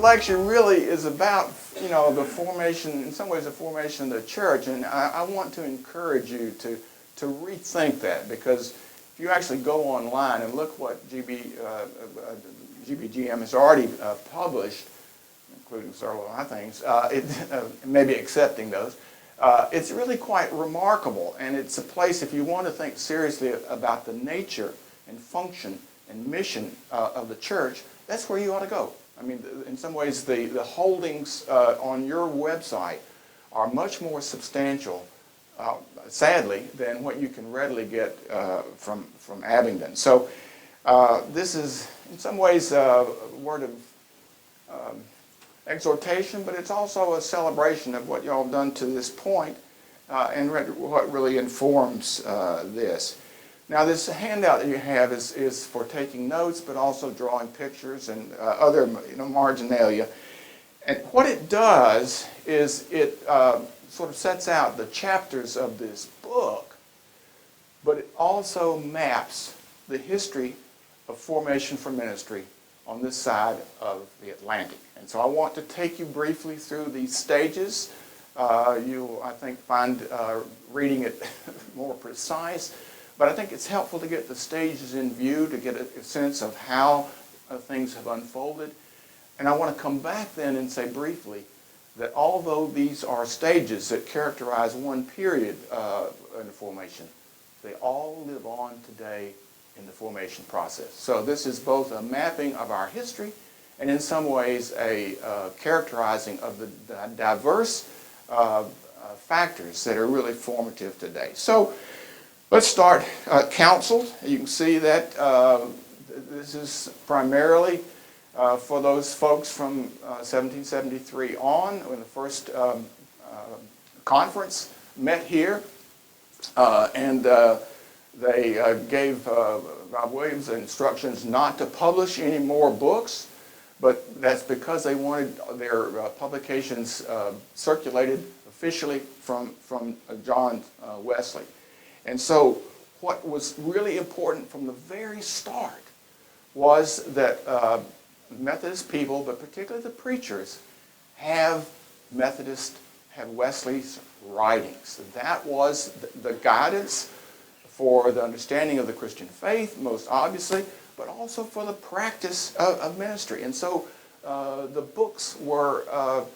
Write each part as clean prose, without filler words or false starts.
lecture really is about, the formation, in some ways, the formation of the church, and I want to encourage you to rethink that, because if you actually go online and look what GBGM has already published, including several other things, maybe accepting those, it's really quite remarkable, and it's a place, if you want to think seriously about the nature and function and mission of the church, that's where you ought to go. I mean, in some ways, the holdings on your website are much more substantial, sadly, than what you can readily get from Abingdon. So this is, in some ways, a word of exhortation, but it's also a celebration of what y'all have done to this point, and what really informs this. Now, this handout that you have is for taking notes, but also drawing pictures and other marginalia. And what it does is it sort of sets out the chapters of this book, but it also maps the history of formation for ministry on this side of the Atlantic. And so I want to take you briefly through these stages. You, I think, find reading it more precise, but I think it's helpful to get the stages in view, to get a sense of how things have unfolded. And I want to come back then and say briefly that although these are stages that characterize one period in the formation, they all live on today in the formation process. So this is both a mapping of our history and in some ways a characterizing of the diverse factors that are really formative today. So let's start council. You can see that this is primarily for those folks from 1773 on, when the first conference met here, and they gave Rob Williams instructions not to publish any more books, but that's because they wanted their publications circulated officially from John Wesley. And so what was really important from the very start was that Methodist people, but particularly the preachers, have Wesley's writings. That was the guidance for the understanding of the Christian faith, most obviously, but also for the practice of ministry. And so the books were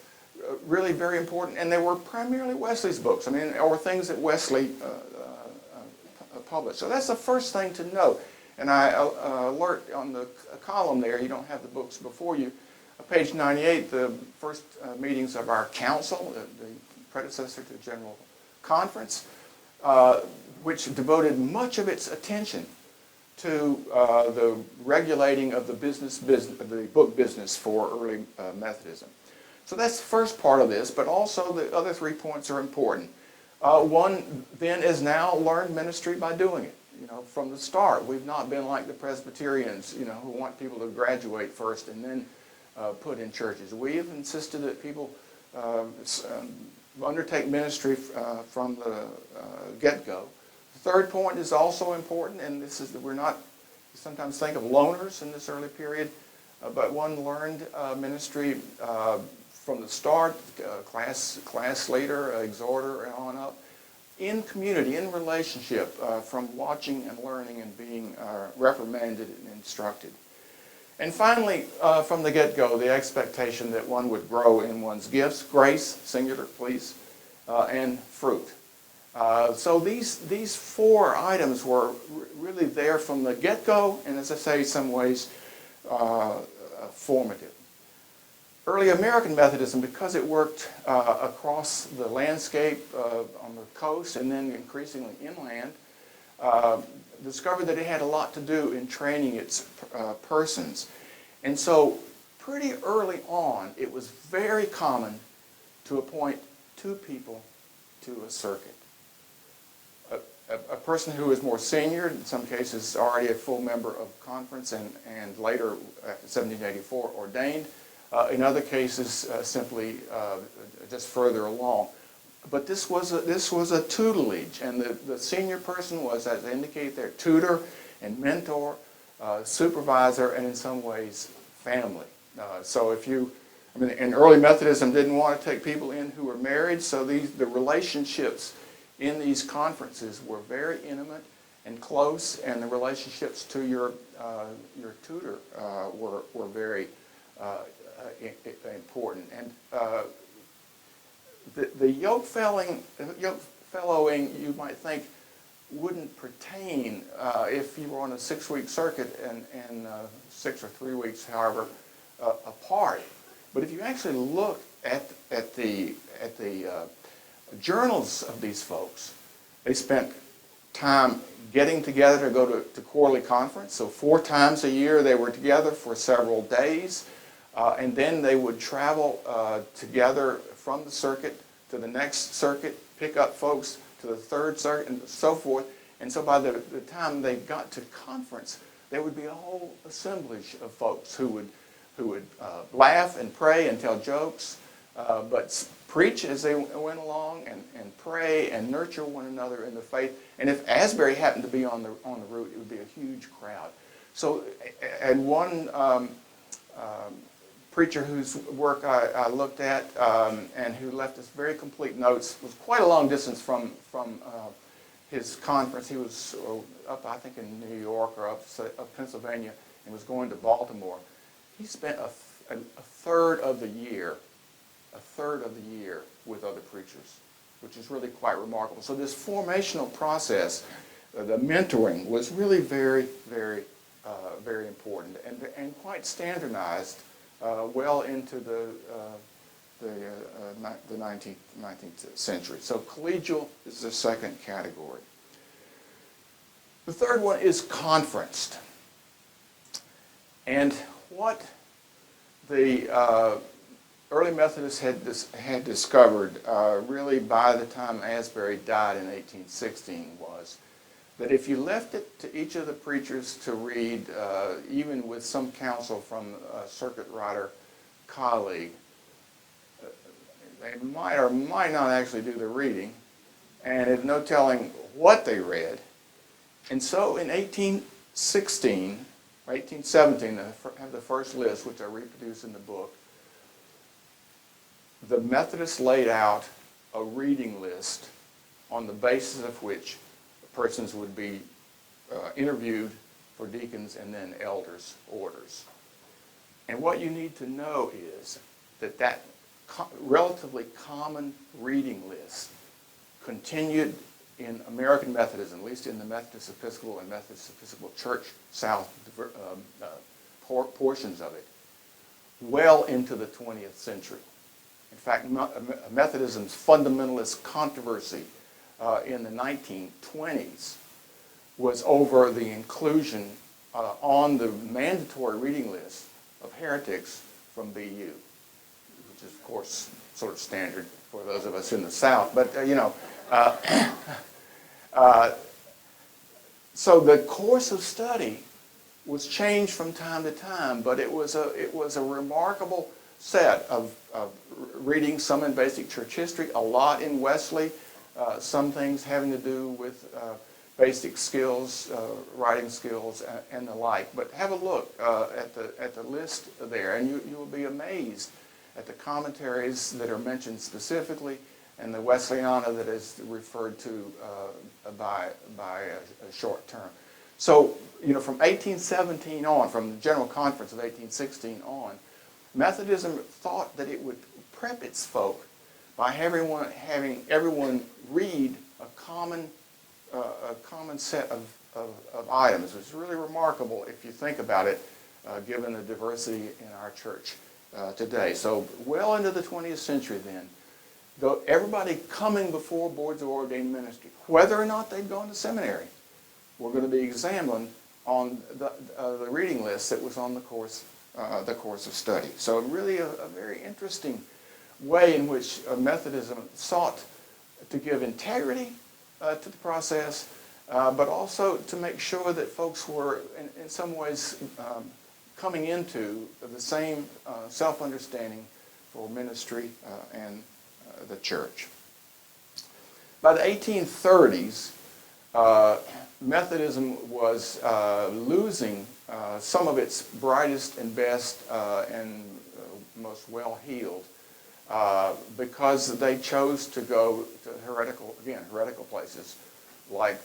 really very important, and they were primarily Wesley's books, or things that Wesley published. So that's the first thing to note. And I alert on the column there, you don't have the books before you, page 98, the first meetings of our council, the predecessor to General Conference, which devoted much of its attention to the regulating of the book business for early Methodism. So that's the first part of this, but also the other 3 points are important. One then is now learn ministry by doing it. From the start, we've not been like the Presbyterians, who want people to graduate first and then put in churches. We have insisted that people undertake ministry from the get-go. The third point is also important, and this is that we sometimes think of loners in this early period, but one learned ministry from the start, class leader, exhorter, and on up, in community, in relationship, from watching and learning and being reprimanded and instructed. And finally, from the get-go, the expectation that one would grow in one's gifts, grace, singular, please, and fruit. So these 4 items were really there from the get-go, and as I say, in some ways, formative. Early American Methodism, because it worked across the landscape on the coast and then increasingly inland, discovered that it had a lot to do in training its persons. And so pretty early on, it was very common to appoint 2 people to a circuit. A person who is more senior, in some cases already a full member of conference and later, after 1784, ordained. In other cases, simply just further along. But this was a tutelage, and the senior person was, as I indicate there, tutor and mentor, supervisor, and in some ways, family. So if you I mean, and early Methodism didn't want to take people in who were married, so the relationships in these conferences were very intimate and close, and the relationships to your tutor were very important. And the yoke fellowing, you might think, wouldn't pertain if you were on a 6-week circuit and 6 or 3 weeks, however, apart. But if you actually look at the journals of these folks, they spent time getting together to go to quarterly conference. So 4 times a year they were together for several days, and then they would travel together from the circuit to the next circuit, pick up folks to the third circuit, and so forth. And so by the time they got to conference, there would be a whole assemblage of folks who would laugh and pray and tell jokes, but preach as they went along and pray and nurture one another in the faith. And if Asbury happened to be on the route, it would be a huge crowd. So, and one preacher whose work I looked at and who left us very complete notes was quite a long distance from his conference. He was up, I think, in New York or up Pennsylvania, and was going to Baltimore. He spent a third of the year with other preachers, which is really quite remarkable. So this formational process, the mentoring, was really very, very, very important and quite standardized well into the 19th century. So collegial is the second category. The third one is conferenced. And what the early Methodists had discovered really by the time Asbury died in 1816 was that if you left it to each of the preachers to read, even with some counsel from a circuit rider colleague, they might or might not actually do the reading, and there's no telling what they read. And so in 1816, or 1817, I have the first list, which I reproduce in the book, the Methodists laid out a reading list on the basis of which persons would be interviewed for deacons and then elders' orders. And what you need to know is that relatively common reading list continued in American Methodism, at least in the Methodist Episcopal and Methodist Episcopal Church South portions of it, well into the 20th century. In fact, Methodism's fundamentalist controversy in the 1920s was over the inclusion on the mandatory reading list of heretics from BU, which is, of course, sort of standard for those of us in the South. But, so the course of study was changed from time to time, but it was a remarkable set of reading, some in basic church history, a lot in Wesley, some things having to do with basic skills, writing skills, and the like. But have a look at the list there, and you will be amazed at the commentaries that are mentioned specifically, and the Wesleyana that is referred to by a short term. So, from 1817 on, from the General Conference of 1816 on, Methodism thought that it would prep its folk by having everyone read a common set of items. It's really remarkable if you think about it, given the diversity in our church today. So well into the 20th century then, though everybody coming before boards of ordained ministry, whether or not they'd gone to seminary, were going to be examined on the reading list that was on the course of study. So really a very interesting way in which Methodism sought to give integrity to the process, but also to make sure that folks were in some ways coming into the same self-understanding for ministry and the church. By the 1830s, Methodism was losing some of its brightest and best and most well-heeled because they chose to go to heretical places like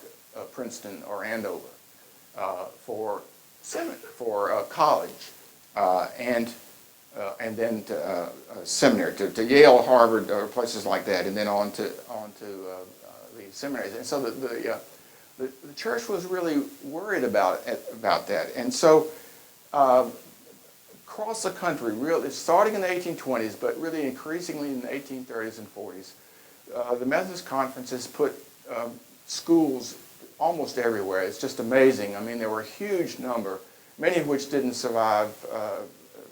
Princeton or Andover for college and then to seminary, to Yale, Harvard, or places like that, and then on to the seminaries. And so the church was really worried about that. And so across the country, really starting in the 1820s, but really increasingly in the 1830s and 40s, the Methodist conferences put schools almost everywhere. It's just amazing. I mean, there were a huge number, many of which didn't survive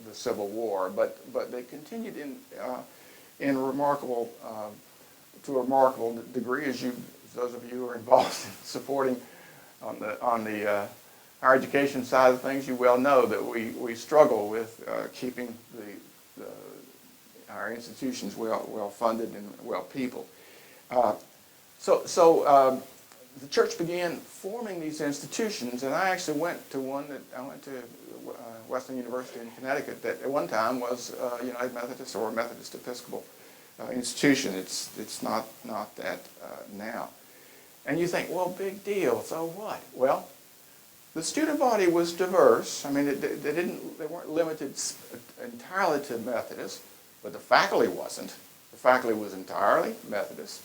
the Civil War, but they continued in remarkable to a remarkable degree, as those of you who are involved in supporting on the higher education side of things, you well know that we struggle with keeping our institutions well funded and well peopled. So the church began forming these institutions, and I actually went to Western University in Connecticut that at one time was United Methodist or Methodist Episcopal institution. It's not that now. And you think, well, big deal. So what? Well, the student body was diverse. I mean, they weren't limited entirely to Methodist, but the faculty wasn't. The faculty was entirely Methodist,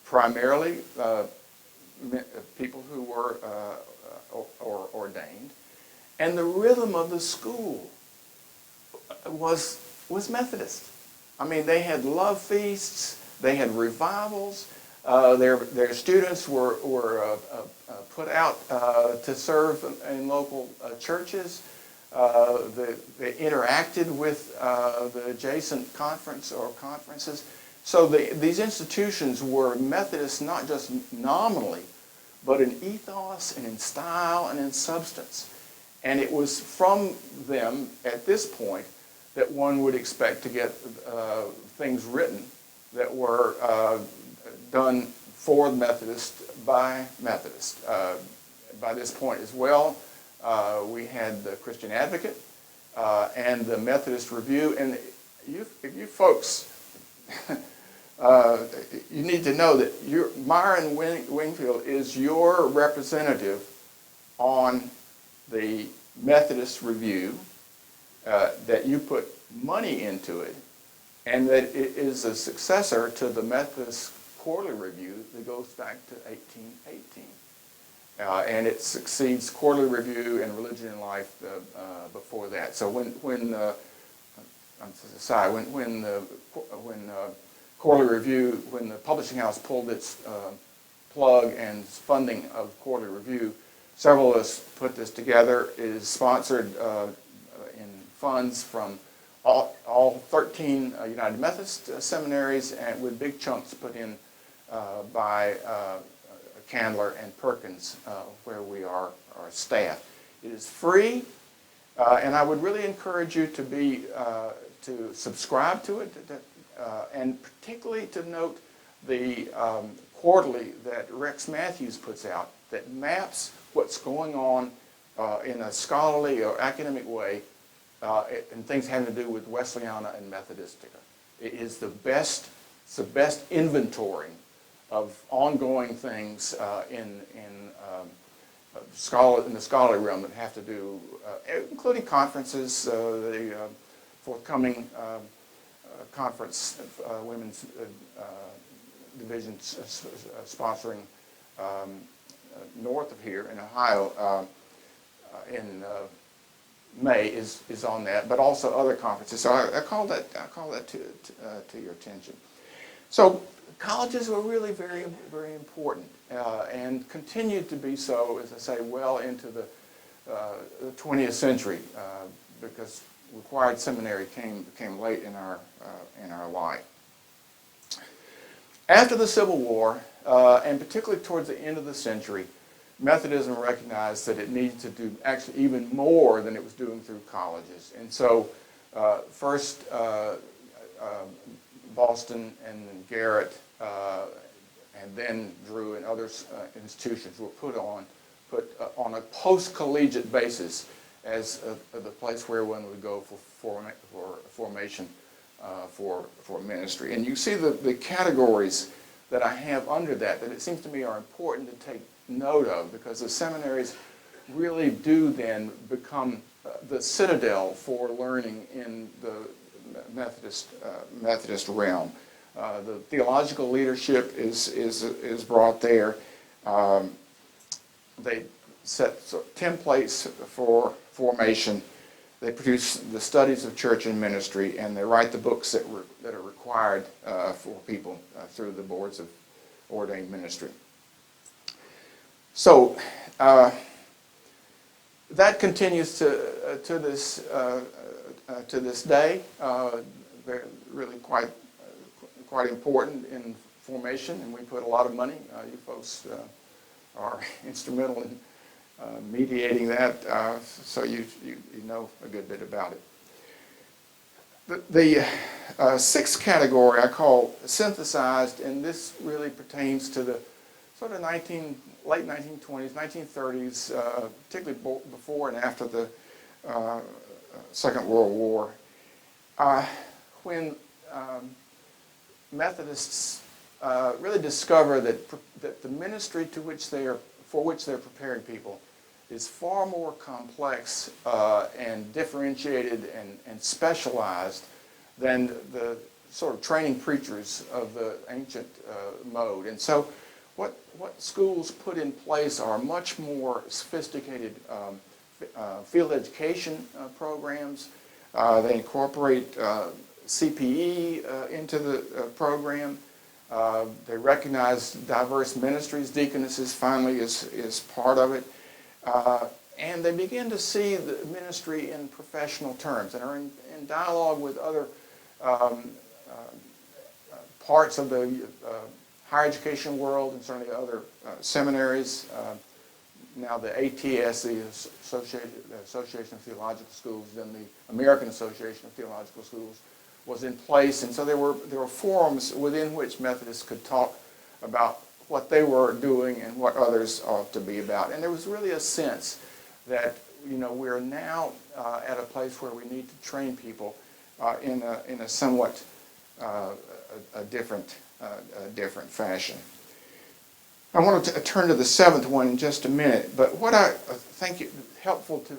primarily people who were ordained, and the rhythm of the school was Methodist. I mean, they had love feasts, they had revivals. Their students were put out to serve in local churches. They interacted with the adjacent conference or conferences. So these institutions were Methodist not just nominally, but in ethos and in style and in substance. And it was from them at this point that one would expect to get things written that were done for the Methodist by Methodists. By this point as well, we had the Christian Advocate and the Methodist Review. And if you folks, you need to know that Myron Wingfield is your representative on the Methodist Review, that you put money into it, and that it is a successor to the Methodist Quarterly Review that goes back to 1818. And it succeeds Quarterly Review and Religion and Life before that. So when Quarterly Review, when the publishing house pulled its plug and funding of Quarterly Review, several of us put this together. It is sponsored in funds from all 13 United Methodist seminaries, and with big chunks put in by Candler and Perkins, where we are staffed. It is free, and I would really encourage you to subscribe to it, and particularly to note the quarterly that Rex Matthews puts out that maps what's going on in a scholarly or academic way and things having to do with Wesleyana and Methodistica. It is the best inventory of ongoing things in the scholarly realm that have to do, including conferences, the forthcoming conference, women's division sponsoring north of here in Ohio in May is on that, but also other conferences. So I call that to your attention. So colleges were really very, very important and continued to be so, as I say, well into the 20th century, because required seminary came late in our life. After the Civil War, and particularly towards the end of the century, Methodism recognized that it needed to do actually even more than it was doing through colleges. And so first Boston and then Garrett and then Drew and other institutions were put on a post-collegiate basis as the place where one would go for formation for ministry. And you see the categories that I have under that it seems to me are important to take note of, because the seminaries really do then become the citadel for learning in the Methodist realm. The theological leadership is brought there. They set templates for formation. They produce the studies of church and ministry, and they write the books that are required for people through the boards of ordained ministry. So that continues to this day. They're really quite important in formation, and we put a lot of money. You folks are instrumental in mediating that, so you know a good bit about it. The sixth category I call synthesized, and this really pertains to the sort of late 1920s, 1930s, particularly before and after the Second World War, when Methodists really discover that the ministry for which they're preparing people is far more complex and differentiated and specialized than the sort of training preachers of the ancient mode. And so what schools put in place are much more sophisticated field education programs. They incorporate CPE into the program. They recognize diverse ministries. Deaconesses finally is part of it. And they begin to see the ministry in professional terms and are in dialogue with other parts of the higher education world, and certainly other seminaries. Now the ATS, the Association of Theological Schools, then the American Association of Theological Schools was in place, and so there were forums within which Methodists could talk about what they were doing and what others ought to be about. And there was really a sense that we're now at a place where we need to train people in a somewhat different fashion. I want to turn to the seventh one in just a minute, but what I think is helpful to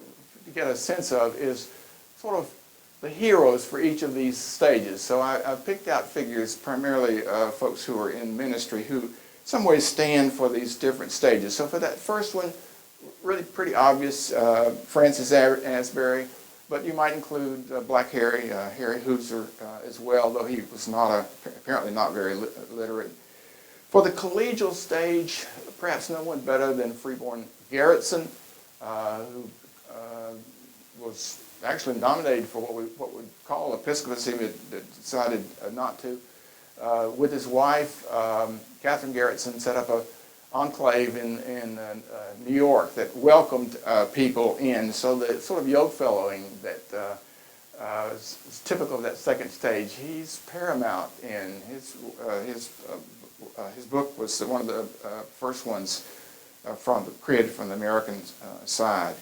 get a sense of is sort of the heroes for each of these stages. So I picked out figures, primarily folks who are in ministry, who in some ways stand for these different stages. So for that first one, really pretty obvious, Francis Asbury, but you might include Black Harry Hooser as well, though he was apparently not very literate. For the collegial stage, perhaps no one better than Freeborn Garretson, who was actually nominated for what we'd call episcopacy, but decided not to. With his wife, Catherine Garretson, set up an enclave in New York that welcomed people in. So the sort of yoke fellowing that is typical of that second stage, he's paramount in his book was one of the first ones created from the American side.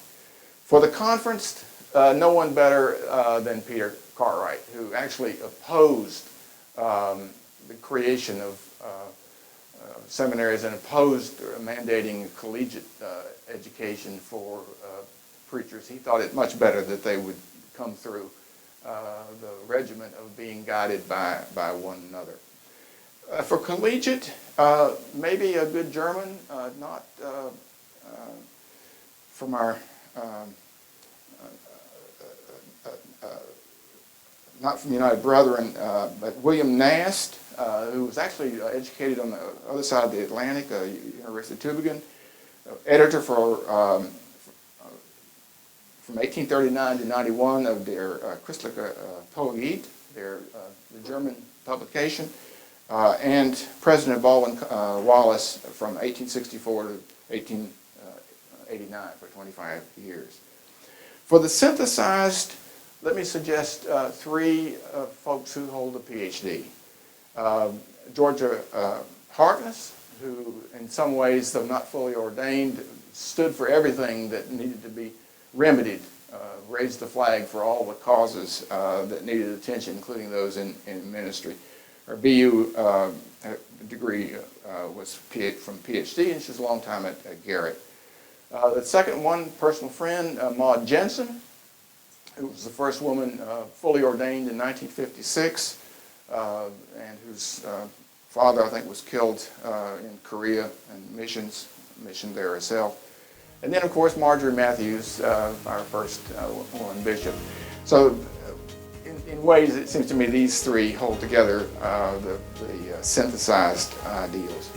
For the conference, no one better than Peter Cartwright, who actually opposed the creation of seminaries and opposed mandating collegiate education for preachers. He thought it much better that they would come through the regimen of being guided by one another. For collegiate, maybe a good German, not from our not from United Brethren, but William Nast, who was actually educated on the other side of the Atlantic, University of Tübingen, editor from 1839 to 91 of their Christliche Poesie, the German publication, and President Baldwin Wallace from 1864 to 1889 for 25 years. For the synthesized, let me suggest three folks who hold a PhD. Georgia Harkness, who in some ways, though not fully ordained, stood for everything that needed to be remedied raised the flag for all the causes that needed attention, including those in ministry. Her BU degree was from PhD, and she's a long time at Garrett. The second one, personal friend, Maud Jensen, who was the first woman fully ordained in 1956, and whose father, I think, was killed in Korea and missioned there herself. And then, of course, Marjorie Matthews, our first woman bishop. So, in ways, it seems to me these three hold together the synthesized ideals.